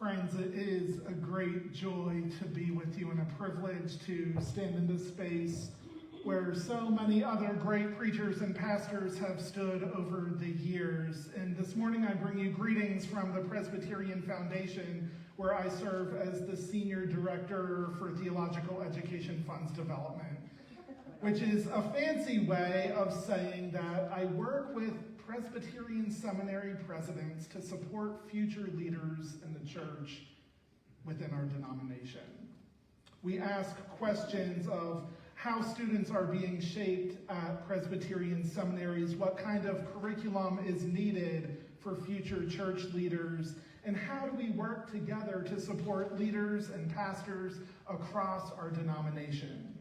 Friends, it is a great joy to be with you and a privilege to stand in this space where so many other great preachers and pastors have stood over the years. And this morning I bring you greetings from the Presbyterian Foundation, where I serve as the Senior Director for Theological Education Funds Development, which is a fancy way of saying that I work with Presbyterian seminary presidents to support future leaders in the church within our denomination. We ask questions of how students are being shaped at Presbyterian seminaries, what kind of curriculum is needed for future church leaders, and how do we work together to support leaders and pastors across our denomination.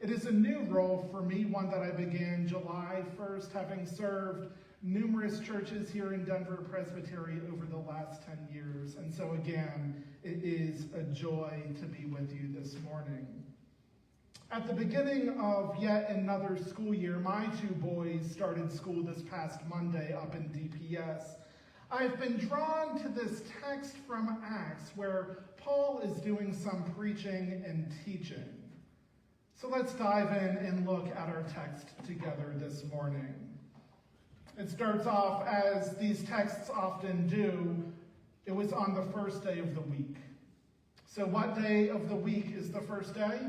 It is a new role for me, one that I began July 1st, having served numerous churches here in Denver Presbytery over the last 10 years. And so again, it is a joy to be with you this morning. At the beginning of yet another school year, my two boys started school this past Monday up in DPS. I've been drawn to this text from Acts where Paul is doing some preaching and teaching. So let's dive in and look at our text together this morning. It starts off, as these texts often do, it was on the first day of the week. So what day of the week is the first day?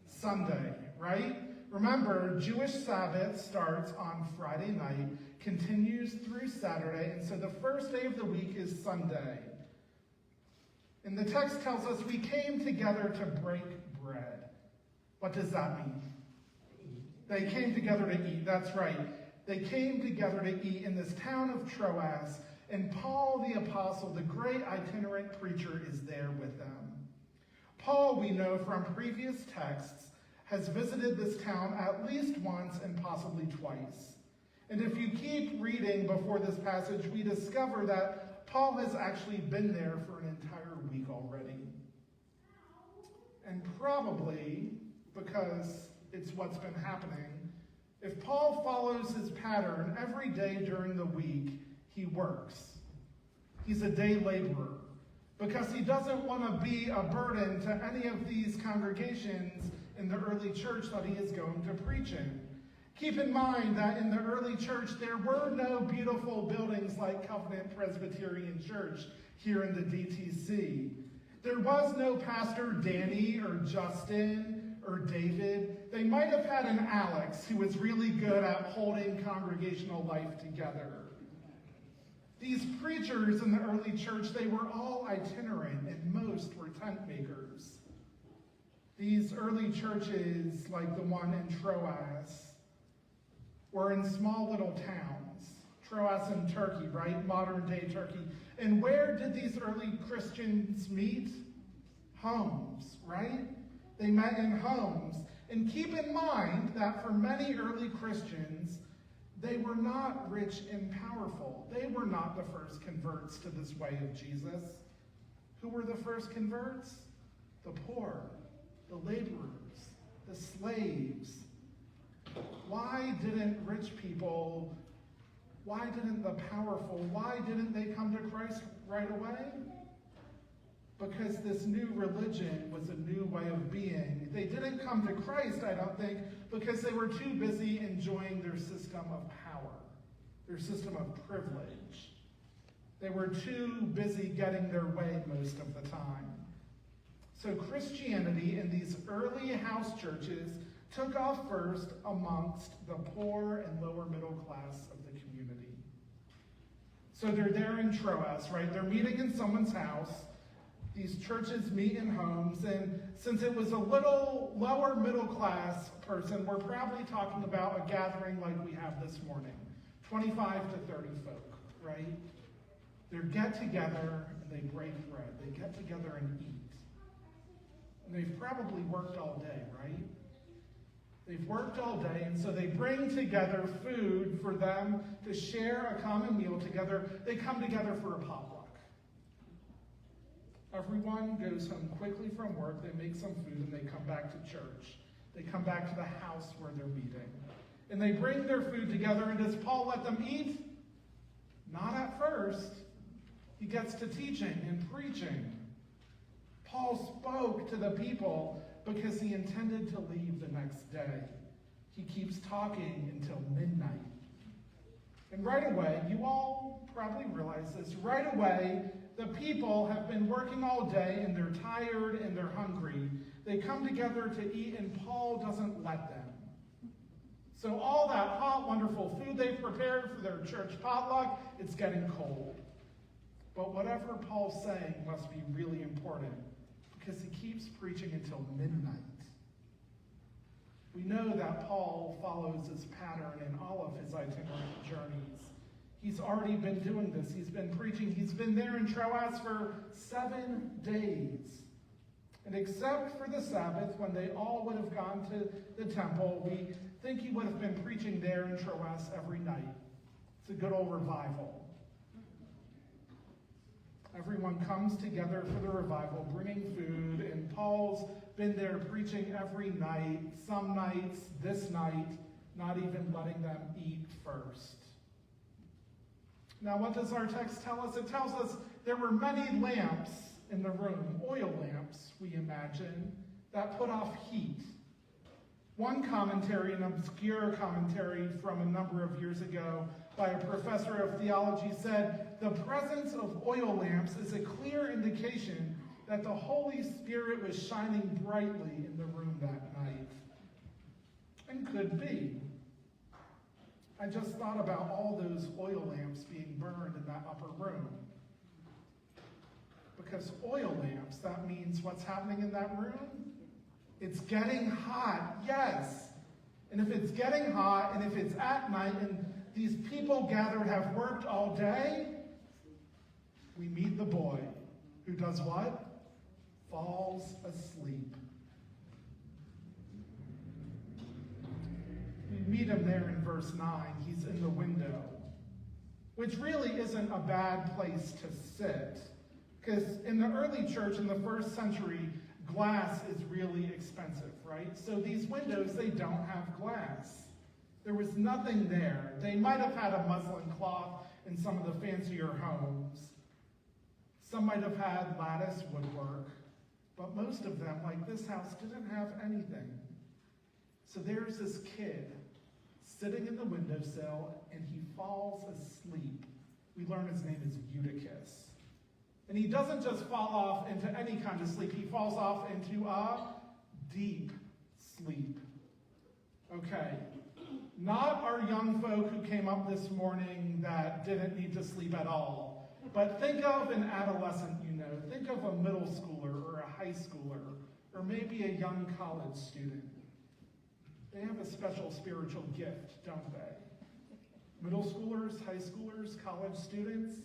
Sunday, right? Remember, Jewish Sabbath starts on Friday night, continues through Saturday, and so the first day of the week is Sunday. And the text tells us we came together to break bread. What does that mean? They came together to eat. That's right. They came together to eat in this town of Troas, and Paul the apostle, the great itinerant preacher, is there with them. Paul, we know from previous texts, has visited this town at least once and possibly twice. And if you keep reading before this passage, we discover that Paul has actually been there for an entire week already. And probably, because it's what's been happening, if Paul follows his pattern every day during the week, he works. He's a day laborer because he doesn't want to be a burden to any of these congregations in the early church that he is going to preach in. Keep in mind that in the early church, there were no beautiful buildings like Covenant Presbyterian Church here in the DTC. There was no Pastor Danny or Justin or David. They might have had an Alex who was really good at holding congregational life together. These preachers in the early church, they were all itinerant, and most were tent makers. These early churches, like the one in Troas, were in small little towns. Troas in Turkey, right? Modern day Turkey. And where did these early Christians meet? Homes, right? They met in homes. And keep in mind that for many early Christians, they were not rich and powerful. They were not the first converts to this way of Jesus. Who were the first converts? The poor, the laborers, the slaves. Why didn't rich people, why didn't the powerful, why didn't they come to Christ right away? Because this new religion was a new way of being. They didn't come to Christ, I don't think, because they were too busy enjoying their system of power, their system of privilege. They were too busy getting their way most of the time. So Christianity in these early house churches took off first amongst the poor and lower middle class of the community. So they're there in Troas, right? They're meeting in someone's house. These churches meet in homes, and since it was a little lower middle class person, we're probably talking about a gathering like we have this morning, 25 to 30 folk, right? They get together and they break bread. They get together and eat. And they've probably worked all day, right? They've worked all day, and so they bring together food for them to share a common meal together. They come together for a potluck. Everyone goes home quickly from work, they make some food, and they come back to church. They come back to the house where they're meeting. And they bring their food together, and does Paul let them eat? Not at first. He gets to teaching and preaching. Paul spoke to the people because he intended to leave the next day. He keeps talking until midnight. And right away, you all probably realize this, right away, the people have been working all day and they're tired and they're hungry. They come together to eat and Paul doesn't let them. So all that hot, wonderful food they've prepared for their church potluck, it's getting cold. But whatever Paul's saying must be really important because he keeps preaching until midnight. We know that Paul follows this pattern in all of his itinerant journeys. He's already been doing this. He's been preaching. He's been there in Troas for 7 days. And except for the Sabbath, when they all would have gone to the temple, we think he would have been preaching there in Troas every night. It's a good old revival. Everyone comes together for the revival, bringing food, and Paul's been there preaching every night, some nights, this night, not even letting them eat first. Now, what does our text tell us? It tells us there were many lamps in the room, oil lamps, we imagine, that put off heat. One commentary, an obscure commentary from a number of years ago by a professor of theology, said, the presence of oil lamps is a clear indication that the Holy Spirit was shining brightly in the room that night. And could be. I just thought about all those oil lamps being burned in that upper room. Because oil lamps, that means what's happening in that room? It's getting hot, yes. And if it's getting hot, and if it's at night, and these people gathered have worked all day, we meet the boy who does what? Falls asleep. We meet him there in verse 9. He's in the window, which really isn't a bad place to sit. Because in the early church, in the first century, glass is really expensive, right? So these windows, they don't have glass. There was nothing there. They might have had a muslin cloth in some of the fancier homes. Some might have had lattice woodwork. But most of them, like this house, didn't have anything. So there's this kid sitting in the windowsill, and he falls asleep. We learn his name is Eutychus. And he doesn't just fall off into any kind of sleep. He falls off into a deep sleep. Okay. Not our young folk who came up this morning that didn't need to sleep at all. But think of an adolescent you know. Think of a middle schooler or a high schooler or maybe a young college student. They have a special spiritual gift, don't they? Middle schoolers, high schoolers, college students,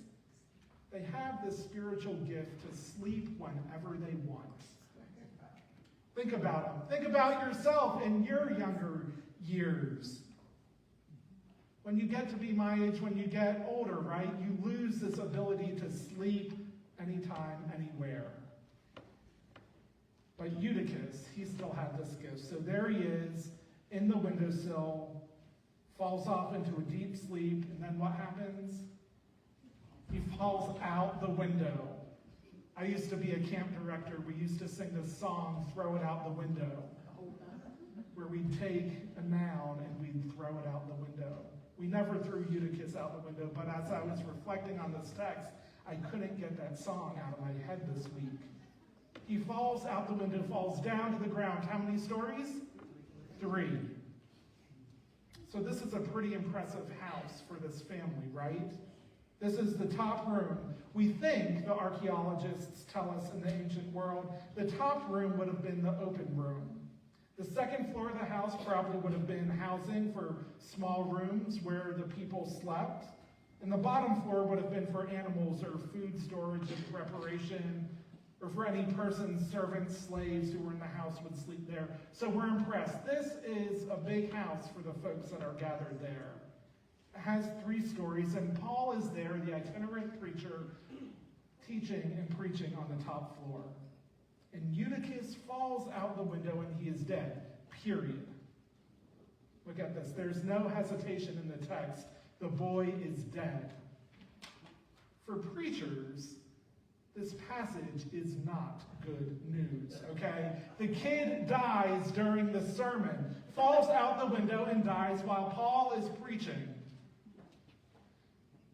they have this spiritual gift to sleep whenever they want. Think about them. Think about yourself in your younger years. When you get to be my age, when you get older, right, you lose this ability to sleep anytime, anywhere. But Eutychus, he still had this gift. So there he is in the windowsill, falls off into a deep sleep, and then what happens? He falls out the window. I used to be a camp director. We used to sing this song, Throw It Out the Window, where we'd take a noun and we'd throw it out the window. We never threw Eutychus out the window, but as I was reflecting on this text, I couldn't get that song out of my head this week. He falls out the window, falls down to the ground. How many stories? 3. So this is a pretty impressive house for this family, right? This is the top room. We think, the archaeologists tell us in the ancient world, the top room would have been the open room. The second floor of the house probably would have been housing for small rooms where the people slept. And the bottom floor would have been for animals or food storage and preparation, or for any persons, servants, slaves who were in the house would sleep there. So we're impressed. This is a big house for the folks that are gathered there. It has 3 stories, and Paul is there, the itinerant preacher, teaching and preaching on the top floor. And Eutychus falls out the window and he is dead, period. Look at this. There's no hesitation in the text. The boy is dead. For preachers, this passage is not good news, okay? The kid dies during the sermon, falls out the window and dies while Paul is preaching.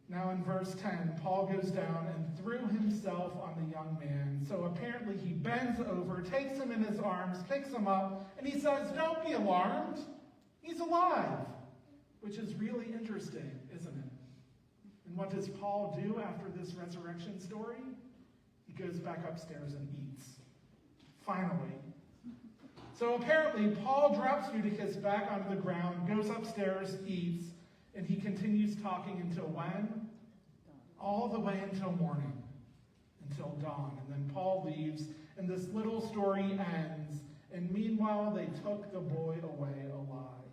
Now in verse 10, Paul goes down and threw himself on the young man. So apparently he bends over, takes him in his arms, picks him up, and he says, "Don't be alarmed. He's alive." Which is really interesting, isn't it? And what does Paul do after this resurrection story? He goes back upstairs and eats. Finally. So apparently Paul drops Eutychus back onto the ground, goes upstairs, eats, and he continues talking until when? All the way until morning, until dawn. And then Paul leaves, and this little story ends. And meanwhile, they took the boy away alive,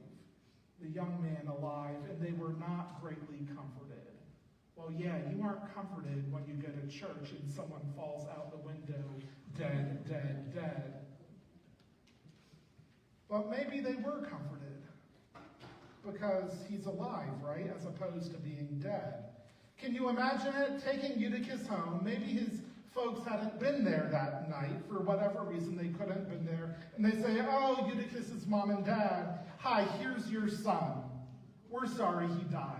the young man alive, and they were not greatly comforted. Well, yeah, you aren't comforted when you go to church and someone falls out the window, dead, dead, dead. But maybe they were comforted. Because he's alive, right? As opposed to being dead. Can you imagine it? Taking Eutychus home. Maybe his folks hadn't been there that night. For whatever reason, they couldn't have been there. And they say, "Oh, Eutychus' mom and dad. Hi, here's your son. We're sorry he died."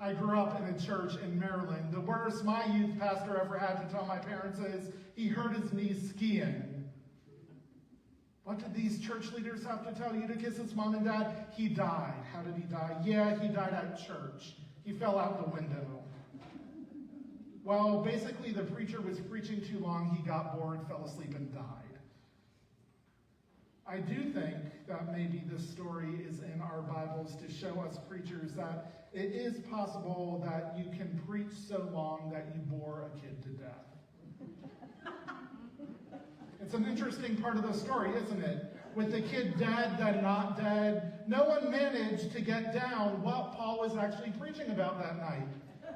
I grew up in a church in Maryland. The worst my youth pastor ever had to tell my parents is he hurt his knee skiing. What did these church leaders have to tell Eutychus' mom and dad? He died. How did he die? Yeah, he died at church. He fell out the window. Well, basically the preacher was preaching too long. He got bored, fell asleep, and died. I do think that maybe this story is in our Bibles to show us preachers that it is possible that you can preach so long that you bore a kid to death. It's an interesting part of the story, isn't it? With the kid dead, then not dead, no one managed to get down what Paul was actually preaching about that night.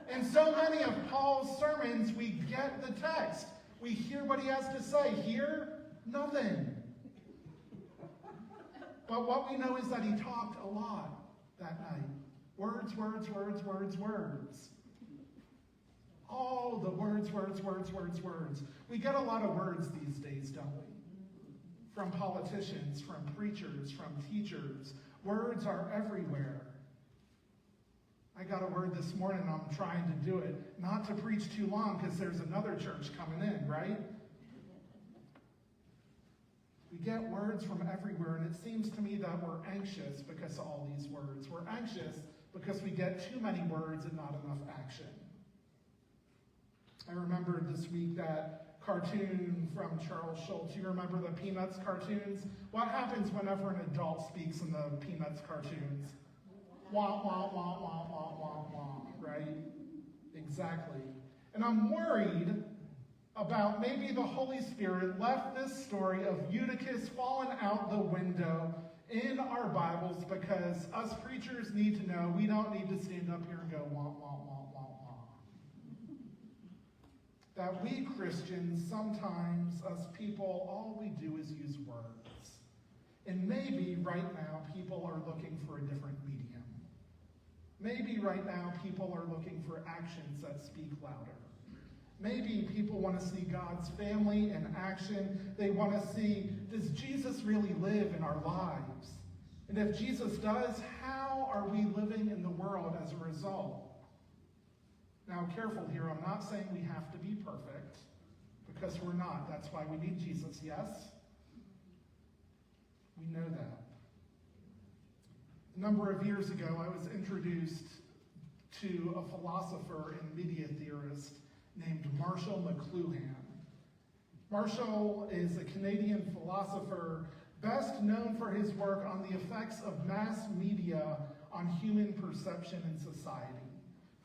In so many of Paul's sermons, we get the text. We hear what he has to say. Here, nothing. But what we know is that he talked a lot that night. Words, words, words, words, words. All the words, words, words, words, words. We get a lot of words these days, don't we? From politicians, from preachers, from teachers. Words are everywhere. I got a word this morning, I'm trying to do it. Not to preach too long, because there's another church coming in, right? We get words from everywhere, and it seems to me that we're anxious because of all these words. We're anxious because we get too many words and not enough action. I remember this week that cartoon from Charles Schulz. You remember the Peanuts cartoons? What happens whenever an adult speaks in the Peanuts cartoons? Wah, wah, wah, wah, wah, wah, wah, right? Exactly. And I'm worried about maybe the Holy Spirit left this story of Eutychus falling out the window in our Bibles because us preachers need to know we don't need to stand up here and go wah, wah, wah, wah, wah. That we Christians, sometimes, us people, all we do is use words. And maybe right now people are looking for a different medium. Maybe right now people are looking for actions that speak louder. Maybe people want to see God's family in action. They want to see, does Jesus really live in our lives? And if Jesus does, how are we living in the world as a result? Now, careful here. I'm not saying we have to be perfect, because we're not. That's why we need Jesus, yes? We know that. A number of years ago, I was introduced to a philosopher and media theorist named Marshall McLuhan. Marshall is a Canadian philosopher best known for his work on the effects of mass media on human perception and society.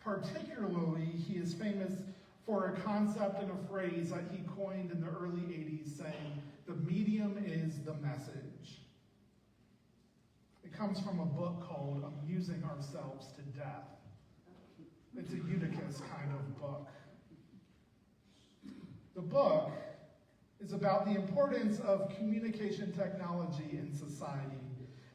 Particularly, he is famous for a concept and a phrase that he coined in the early 80s saying, "The medium is the message." It comes from a book called Amusing Ourselves to Death. It's a Eutychus kind of book. The book is about the importance of communication technology in society.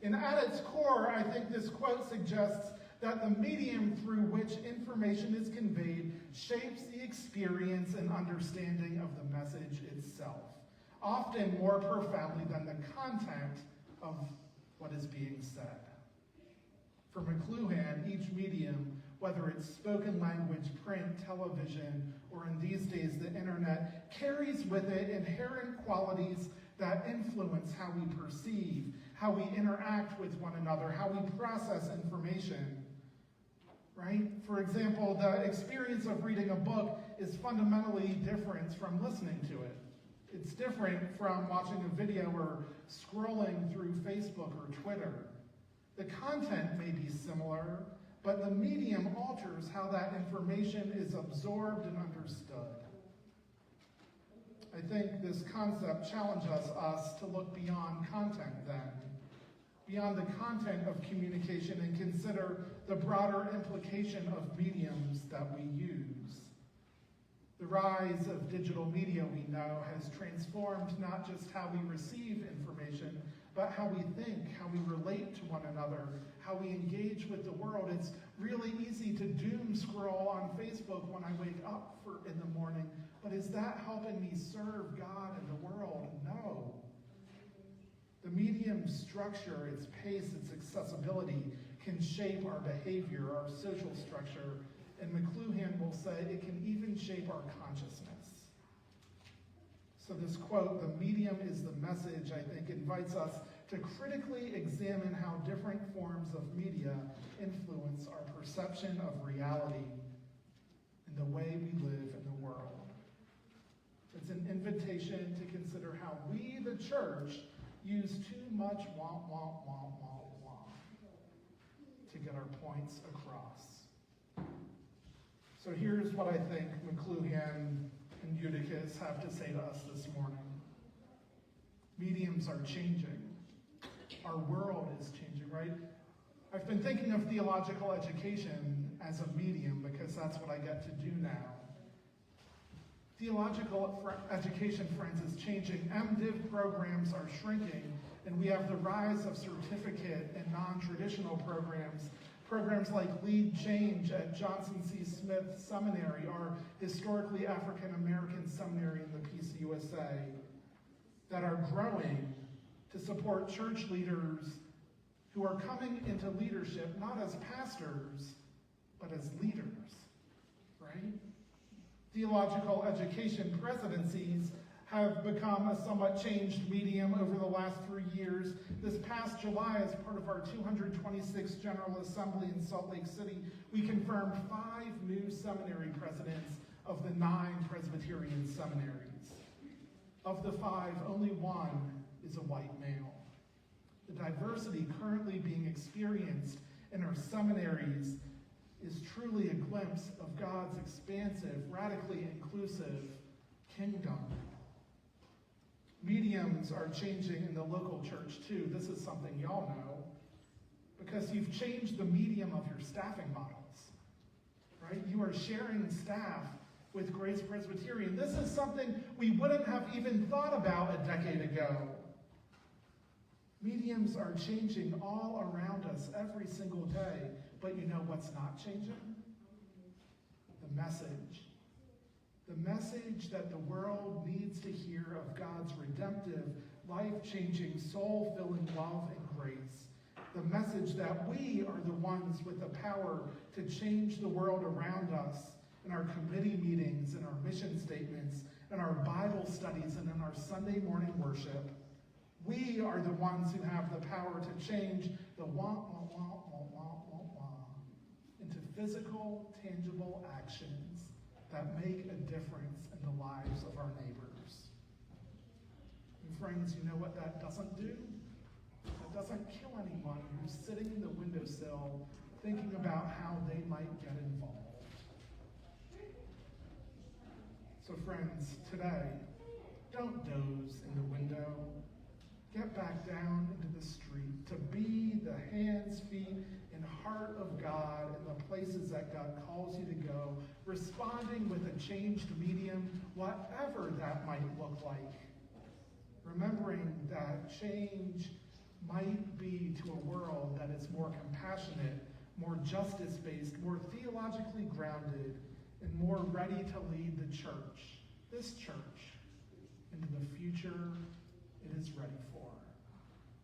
And at its core, I think this quote suggests that the medium through which information is conveyed shapes the experience and understanding of the message itself, often more profoundly than the content of what is being said. For McLuhan, each medium, whether it's spoken language, print, television, or in these days the internet, carries with it inherent qualities that influence how we perceive, how we interact with one another, how we process information, right? For example, the experience of reading a book is fundamentally different from listening to it. It's different from watching a video or scrolling through Facebook or Twitter. The content may be similar, but the medium alters how that information is absorbed and understood. I think this concept challenges us to look beyond content then, beyond the content of communication, and consider the broader implication of mediums that we use. The rise of digital media, we know, has transformed not just how we receive information, but how we think, how we relate to one another, how we engage with the world. It's really easy to doom scroll on Facebook when I wake up in the morning, but is that helping me serve God and the world? No. The medium's structure, its pace, its accessibility can shape our behavior, our social structure, and McLuhan will say it can even shape our consciousness. So this quote, "The medium is the message," I think invites us to critically examine how different forms of media influence our perception of reality and the way we live in the world. It's an invitation to consider how we, the church, use too much to get our points across. So here's what I think McLuhan and Eutychus have to say to us this morning. Mediums are changing. Our world is changing, right? I've been thinking of theological education as a medium because that's what I get to do now. Theological education, friends, is changing. MDiv programs are shrinking, and we have the rise of certificate and non-traditional programs. Programs like Lead Change at Johnson C. Smith Seminary, our historically African-American seminary in the PCUSA, that are growing to support church leaders who are coming into leadership not as pastors, but as leaders, right? Theological education presidencies have become a somewhat changed medium over the last 3 years. This past July, as part of our 226th General Assembly in Salt Lake City, we confirmed 5 new seminary presidents of the 9 Presbyterian seminaries. Of the 5, only 1 is a white male. The diversity currently being experienced in our seminaries is truly a glimpse of God's expansive, radically inclusive kingdom. Mediums are changing in the local church too. This is something y'all know because you've changed the medium of your staffing models, right? You are sharing staff with Grace Presbyterian. This is something we wouldn't have even thought about a decade ago. Mediums are changing all around us every single day, but you know what's not changing? The message. The message that the world needs to hear of God's redemptive, life-changing, soul-filling love and grace. The message that we are the ones with the power to change the world around us in our committee meetings, in our mission statements, in our Bible studies, and in our Sunday morning worship. We are the ones who have the power to change the into physical, tangible actions that make a difference in the lives of our neighbors. And friends, you know what that doesn't do? That doesn't kill anyone who's sitting in the windowsill thinking about how they might get involved. So friends, today, don't doze in the window. Get back down into the street to be the hands, feet, and heart of God in the places that God calls you to go, responding with a changed medium, whatever that might look like. Remembering that change might be to a world that is more compassionate, more justice-based, more theologically grounded, and more ready to lead the church, this church, into the future it is ready for.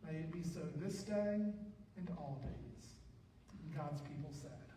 May it be so this day and all days. God's people say.